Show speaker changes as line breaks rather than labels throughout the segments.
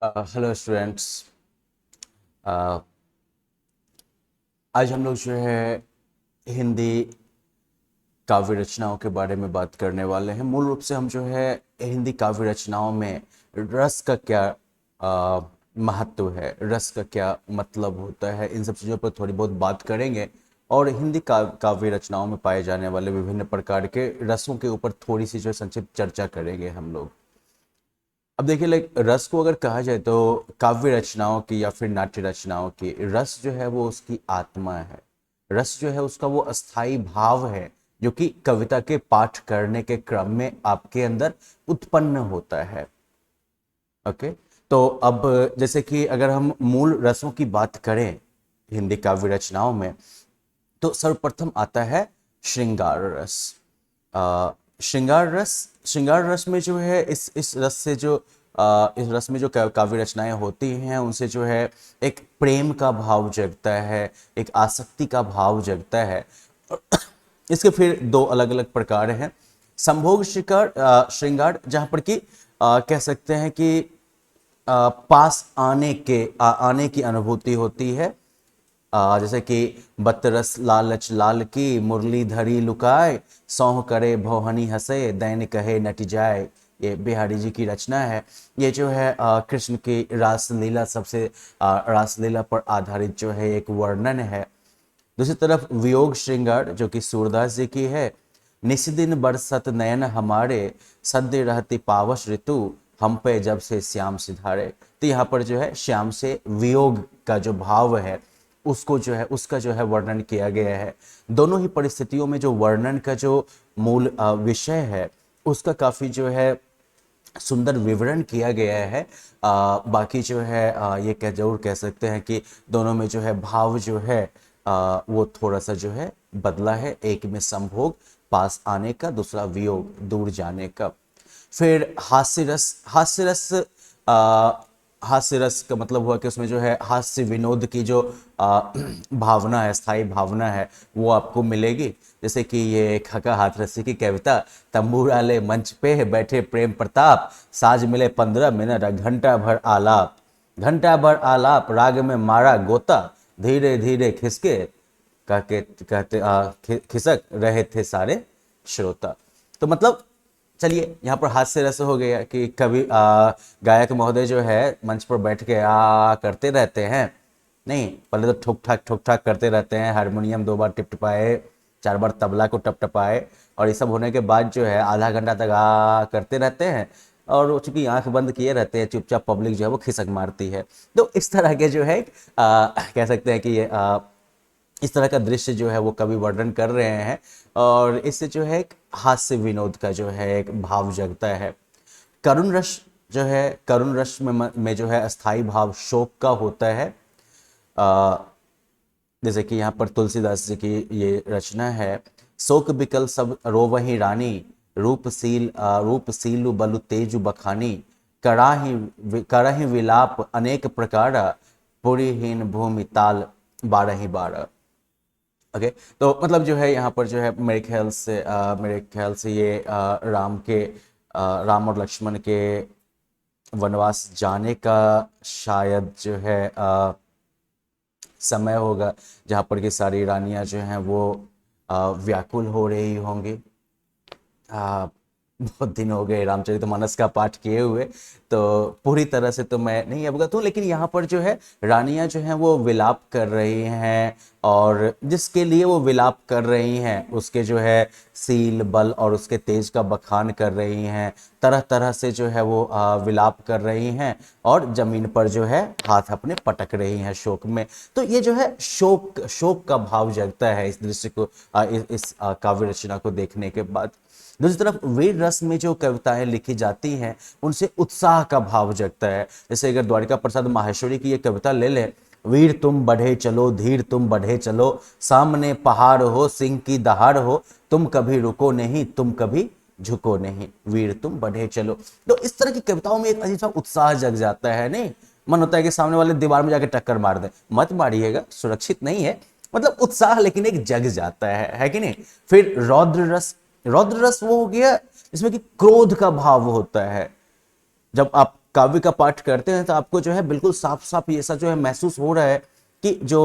Hello students. आज हम लोग जो है हिंदी काव्य रचनाओं के बारे में बात करने वाले हैं। मूल रूप से हम जो है हिंदी काव्य रचनाओं में रस का क्या महत्व है, रस का क्या मतलब होता है, इन सब चीज़ों पर थोड़ी बहुत बात करेंगे। और हिंदी काव्य रचनाओं में पाए जाने वाले विभिन्न प्रकार के रसों के ऊपर थोड़ी सी जो है संक्षिप्त चर्चा करेंगे हम लोग। अब देखिए, लाइक रस को अगर कहा जाए तो काव्य रचनाओं की या फिर नाट्य रचनाओं की रस जो है वो उसकी आत्मा है। रस जो है उसका वो अस्थाई भाव है जो कि कविता के पाठ करने के क्रम में आपके अंदर उत्पन्न होता है। ओके। तो अब जैसे कि अगर हम मूल रसों की बात करें हिंदी काव्य रचनाओं में, तो सर्वप्रथम आता है श्रृंगार रस। श्रृंगार रस में जो है इस रस से जो इस रस में जो काव्य रचनाएं होती हैं उनसे जो है एक प्रेम का भाव जगता है, एक आसक्ति का भाव जगता है। और इसके फिर दो अलग अलग प्रकार हैं। संभोग श्रृंगार जहाँ पर कि कह सकते हैं कि पास आने की अनुभूति होती है। जैसे कि बतरस लालच लाल की मुरली धरी लुकाए, सौह करे भौहनी हंसे दैन कहे नट जाए। ये बिहारी जी की रचना है। ये जो है कृष्ण की रासलीला, सबसे रासलीला पर आधारित जो है एक वर्णन है। दूसरी तरफ वियोग श्रृंगार जो कि सूरदास जी की है। निस्दिन बरसत नयन हमारे, सद्य रहती पावस ऋतु, हम पे जब से श्याम सिधारे। तो यहाँ पर जो है श्याम से वियोग का जो भाव है उसको जो है उसका जो है वर्णन किया गया है। दोनों ही परिस्थितियों में जो वर्णन का जो मूल विषय है उसका काफी जो है सुंदर विवरण किया गया है। बाकी जो है ये जरूर कह सकते हैं कि दोनों में जो है भाव जो है वो थोड़ा सा जो है बदला है। एक में संभोग पास आने का, दूसरा वियोग दूर जाने का। फिर हास्य रस का मतलब हुआ कि उसमें जो है हास्य विनोद की जो भावना है, स्थायी भावना है, वो आपको मिलेगी। जैसे कि ये खका हाथरसी की कविता, तंबूरा ले मंच पे बैठे प्रेम प्रताप, साज मिले 15 मिनट घंटा भर आलाप राग में मारा गोता, धीरे धीरे खिसके कहके कहते खिसक रहे थे सारे श्रोता। तो मतलब चलिए यहाँ पर हास्य रस हो गया कि कभी गायक महोदय जो है मंच पर बैठ के करते रहते हैं। नहीं, पहले तो ठुक ठाक करते रहते हैं, हारमोनियम 2 बार टिपटिपाए, 4 बार तबला को टपटपाए, और ये सब होने के बाद जो है आधा घंटा तक करते रहते हैं। और चूंकि आंख बंद किए रहते हैं, चुपचाप पब्लिक जो है वो खिसक मारती है। तो इस तरह के जो है कह सकते हैं कि ये इस तरह का दृश्य जो है वो कवि वर्णन कर रहे हैं। और इससे जो है एक हास्य विनोद का जो है एक भाव जगता है। करुण रस जो है, करुण रस में जो है अस्थाई भाव शोक का होता है। आ, जैसे कि यहाँ पर तुलसीदास जी की ये रचना है। शोक बिकल सब रोवहि रानी, रूप सीलु बलु तेजु बखानी, कराहि विलाप अनेक प्रकारा, पुरीहीन भूमि ताल बारहि बारह। ओके। तो मतलब जो है यहाँ पर जो है मेरे ख्याल से ये राम और लक्ष्मण के वनवास जाने का शायद जो है समय होगा, जहाँ पर कि सारी रानियां जो हैं वो व्याकुल हो रही होंगी। आ, बहुत दिन हो गए रामचरितमानस का पाठ किए हुए, तो पूरी तरह से तो मैं नहीं अवगत हूँ। लेकिन यहाँ पर जो है रानियां जो हैं वो विलाप कर रही हैं, और जिसके लिए वो विलाप कर रही हैं उसके जो है सील बल और उसके तेज का बखान कर रही हैं। तरह तरह से जो है वो विलाप कर रही हैं, और जमीन पर जो है हाथ अपने पटक रही हैं शोक में। तो ये जो है शोक शोक का भाव जगता है इस दृश्य को, इस काव्य रचना को देखने के बाद। दूसरी तरफ वीर रस में जो कविताएं लिखी जाती हैं उनसे उत्साह का भाव जगता है। जैसे अगर द्वारिका प्रसाद माहेश्वरी की ये कविता ले लें, वीर तुम बढ़े चलो, धीर तुम बढ़े चलो, सामने पहाड़ हो सिंह की दहाड़ हो, तुम कभी रुको नहीं, तुम कभी झुको नहीं, वीर तुम बढ़े चलो। तो इस तरह की कविताओं में एक अजीब सा उत्साह जग जाता है। नहीं, मन होता है कि सामने वाले दीवार में जाके टक्कर मार दे, मत मारिएगा, सुरक्षित नहीं है। मतलब उत्साह लेकिन एक जग जाता है कि नहीं। फिर रौद्र रस वो हो गया जिसमें कि क्रोध का भाव होता है। जब आप काव्य का पाठ करते हैं तो आपको जो है बिल्कुल साफ साफ ऐसा जो है महसूस हो रहा है कि जो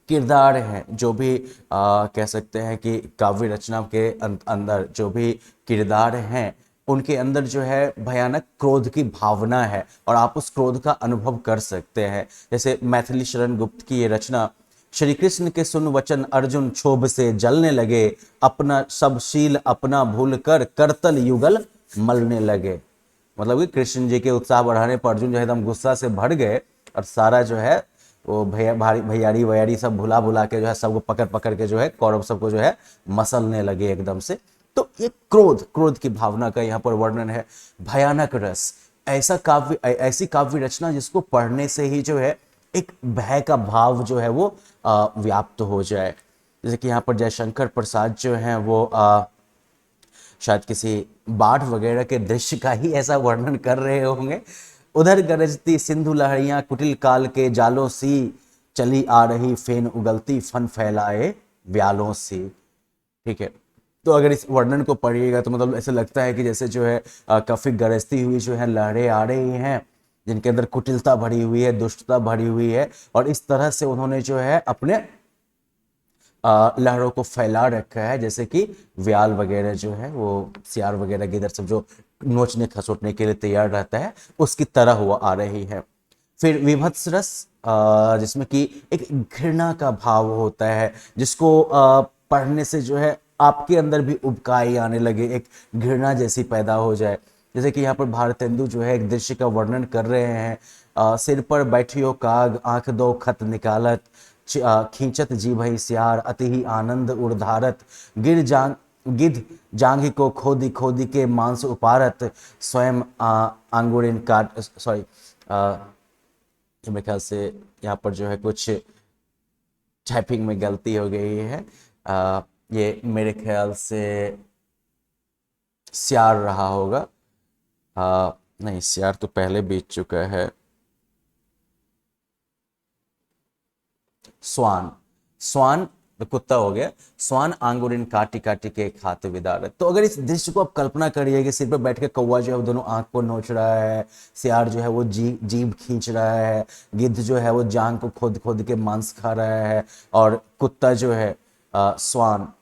किरदार हैं, जो भी कह सकते हैं कि काव्य रचना के अंदर जो भी किरदार हैं, उनके अंदर जो है भयानक क्रोध की भावना है और आप उस क्रोध का अनुभव कर सकते हैं। जैसे मैथिली शरण गुप्त की ये रचना, श्री कृष्ण के सुन वचन अर्जुन क्षोभ से जलने लगे, अपना सब शील अपना भूल कर करतल युगल मलने लगे। मतलब कि कृष्ण जी के उत्साह बढ़ाने पर अर्जुन जो है एकदम गुस्सा से भर गए और सारा जो है वो भैयारी वैयारी सब भुला भुला के जो है सबको पकड़ पकड़ के जो है कौरव सबको जो है मसलने लगे एकदम से। तो ये क्रोध की भावना का यहाँ पर वर्णन है। भयानक रस, ऐसी काव्य रचना जिसको पढ़ने से ही जो है एक भय का भाव जो है वो व्याप्त हो जाए। जैसे कि यहाँ पर जयशंकर प्रसाद जो हैं वो शायद किसी बाढ़ वगैरह के दृश्य का ही ऐसा वर्णन कर रहे होंगे। उधर गरजती सिंधु लहरियां कुटिल काल के जालों सी, चली आ रही फेन उगलती फन फैलाए व्यालों सी। ठीक है, तो अगर इस वर्णन को पढ़िएगा तो मतलब ऐसा लगता है कि जैसे जो है काफी गरजती हुई जो है लहरें आ रही हैं, जिनके अंदर कुटिलता भरी हुई है, दुष्टता भरी हुई है, और इस तरह से उन्होंने जो है अपने लहरों को फैला रखा है, जैसे कि व्याल वगैरह जो है वो सियार वगैरह गिद्ध सब जो नोचने खसोटने के लिए तैयार रहता है, उसकी तरह हुआ आ रही है। फिर विभत्स रस, जिसमें कि एक घृणा का भाव होता है, जिसको पढ़ने से जो है आपके अंदर भी उबकाई आने लगे, एक घृणा जैसी पैदा हो जाए। जैसे कि यहाँ पर भारतेंदु जो है एक दृश्य का वर्णन कर रहे हैं। सिर पर बैठियो काग, आंख दो खत निकालत, खींचत जी भई सियार, अति ही आनंद उड़धारत, गिद्ध जांघी को खोदी खोदी के मांस उपारत, स्वयं आंगुरिन काट, सॉरी मेरे ख्याल से यहाँ पर जो है कुछ टाइपिंग में गलती हो गई है। ये मेरे ख्याल से सियार रहा होगा। नहीं, सियार तो पहले बीत चुका है। स्वान तो कुत्ता हो गया। स्वान आंगुरिन काटी काटी के खाते विदारत। तो अगर इस दृश्य को आप कल्पना करिए कि सिर पर बैठ के कौवा जो है वो दोनों आंख को नोच रहा है, सियार जो है वो जीभ खींच रहा है, गिद्ध जो है वो जांग को खोद खोद के मांस खा रहा है, और कुत्ता जो है स्वान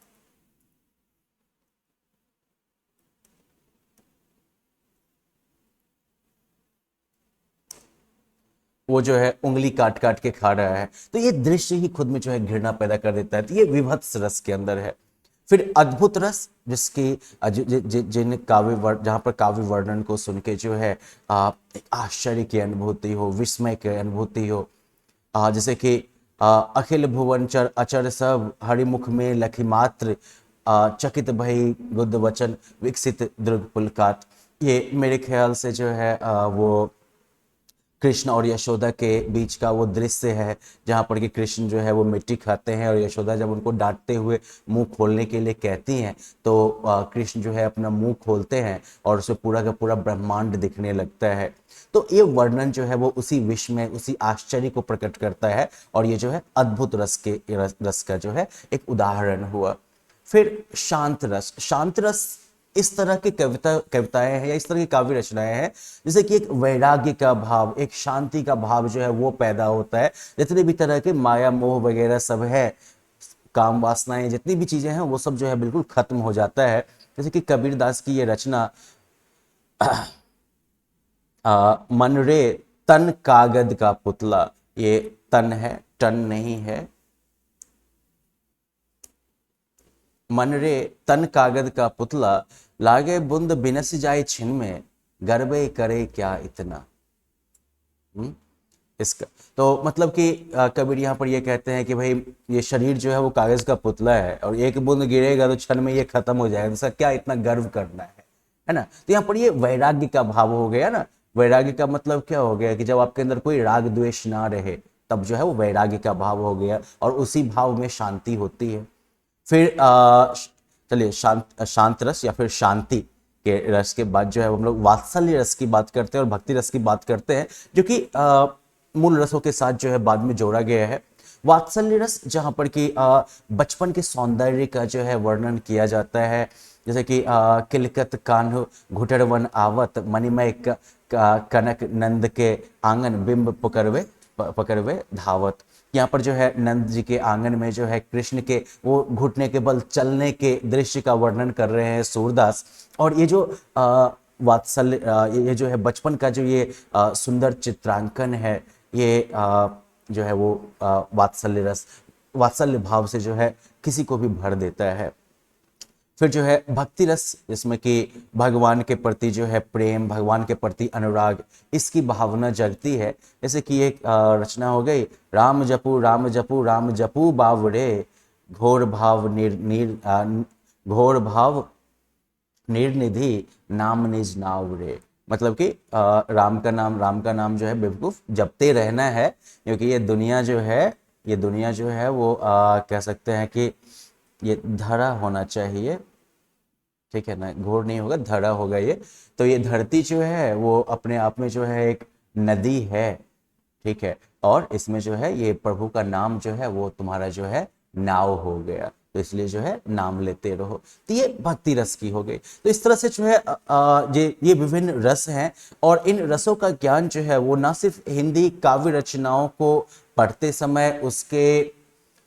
वो जो है उंगली काट काट के खा रहा है। तो ये दृश्य ही खुद में जो है घृणा पैदा कर देता है। तो ये विभत्स रस के अंदर है। फिर अद्भुत रस, जिसकी जिन जहाँ पर काव्य वर्णन को सुन के जो है एक आश्चर्य की अनुभूति हो, विस्मय की अनुभूति हो। जैसे कि अखिल भुवनचर अचर सब, हरिमुख में लखी मात्र, चकित भई गुद वचन विकसित दृग पुलकात। ये मेरे ख्याल से जो है वो कृष्ण और यशोदा के बीच का वो दृश्य है, जहाँ पर कि कृष्ण जो है वो मिट्टी खाते हैं और यशोदा जब उनको डांटते हुए मुंह खोलने के लिए कहती हैं तो कृष्ण जो है अपना मुंह खोलते हैं और उसे पूरा का पूरा ब्रह्मांड दिखने लगता है। तो ये वर्णन जो है वो उसी विस्मय, उसी आश्चर्य को प्रकट करता है, और ये जो है अद्भुत रस का जो है एक उदाहरण हुआ। फिर शांत रस इस तरह की कविताएं हैं या इस तरह की काव्य रचनाएं हैं जैसे कि एक वैराग्य का भाव, एक शांति का भाव जो है वो पैदा होता है। जितने भी तरह के माया मोह वगैरह सब है, काम वासनाएं जितनी भी चीजें हैं वो सब जो है बिल्कुल खत्म हो जाता है। जैसे कि कबीरदास की ये रचना मन रे तन कागद का पुतला, ये तन है, टन नहीं है। मन रे तन कागद का पुतला, लागे बुंद बिनस जाए छिन में, गर्वे करे क्या इतना। इसका तो मतलब कि कबीर यहाँ पर ये कहते हैं कि भाई ये शरीर जो है वो कागज का पुतला है और एक बूंद गिरेगा तो क्षण में ये खत्म हो जाएगा, इसका क्या इतना गर्व करना है ना। तो यहाँ पर ये वैराग्य का भाव हो गया ना। वैराग्य का मतलब क्या हो गया कि जब आपके अंदर कोई राग द्वेष ना रहे तब जो है वो वैराग्य का भाव हो गया, और उसी भाव में शांति होती है। फिर चलिए शांत रस या फिर शांति के रस के बाद जो है हम लोग वात्सल्य रस की बात करते हैं और भक्ति रस की बात करते हैं, जो कि मूल रसों के साथ जो है बाद में जोड़ा गया है। वात्सल्य रस जहाँ पर कि बचपन के सौंदर्य का जो है वर्णन किया जाता है, जैसे कि किलकत कान्ह घुटरवन आवत मणिमय कनक नंद के आंगन बिंब पकड़वे धावत। यहाँ पर जो है नंद जी के आंगन में जो है कृष्ण के वो घुटने के बल चलने के दृश्य का वर्णन कर रहे हैं सूरदास। और ये जो वात्सल्य ये जो है बचपन का जो ये सुंदर चित्रांकन है, ये जो है वो वात्सल्य रस, वात्सल्य भाव से जो है किसी को भी भर देता है। फिर जो है भक्ति रस, जिसमें कि भगवान के प्रति जो है प्रेम, भगवान के प्रति अनुराग, इसकी भावना जगती है। जैसे कि एक रचना हो गई, राम जपू राम जपू राम जपू बावरे घोर भाव घोर भाव निर्निधि नाम निज नाव रे। मतलब कि राम का नाम जो है बेवकूफ जपते रहना है, क्योंकि ये दुनिया जो है वो कह सकते हैं कि ये धरा होना चाहिए, ठीक है ना, घोर नहीं होगा, धरा होगा ये। तो ये धरती जो है वो अपने आप में जो है एक नदी है, ठीक है, और इसमें जो है ये प्रभु का नाम जो है वो तुम्हारा जो है नाव हो गया, तो इसलिए जो है नाम लेते रहो। तो ये भक्ति रस की हो गई। तो इस तरह से जो है ये विभिन्न रस हैं, और इन रसों का ज्ञान जो है वो ना सिर्फ हिंदी काव्य रचनाओं को पढ़ते समय उसके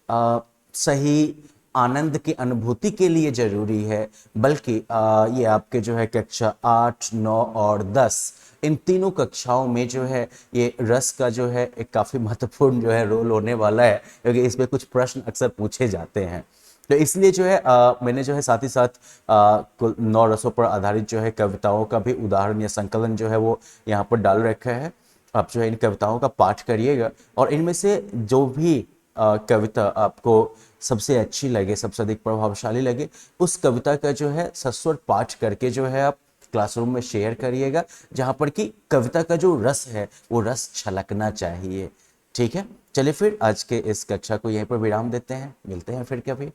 सही आनंद की अनुभूति के लिए जरूरी है, बल्कि ये आपके जो है कक्षा 8, 9 और 10 इन तीनों कक्षाओं में जो है ये रस का जो है एक काफी महत्वपूर्ण जो है रोल होने वाला है, क्योंकि इसमें कुछ प्रश्न अक्सर पूछे जाते हैं। तो इसलिए जो है मैंने जो है साथ ही साथ कुल 9 रसों पर आधारित जो है कविताओं का भी उदाहरण या संकलन जो है वो यहाँ पर डाल रखा है। आप जो है इन कविताओं का पाठ करिएगा, और इनमें से जो भी कविता आपको सबसे अच्छी लगे, सबसे अधिक प्रभावशाली लगे, उस कविता का जो है सस्वर पाठ करके जो है आप क्लासरूम में शेयर करिएगा, जहां पर कि कविता का जो रस है वो रस छलकना चाहिए। ठीक है, चलिए फिर आज के इस कक्षा को यहीं पर विराम देते हैं, मिलते हैं फिर कभी।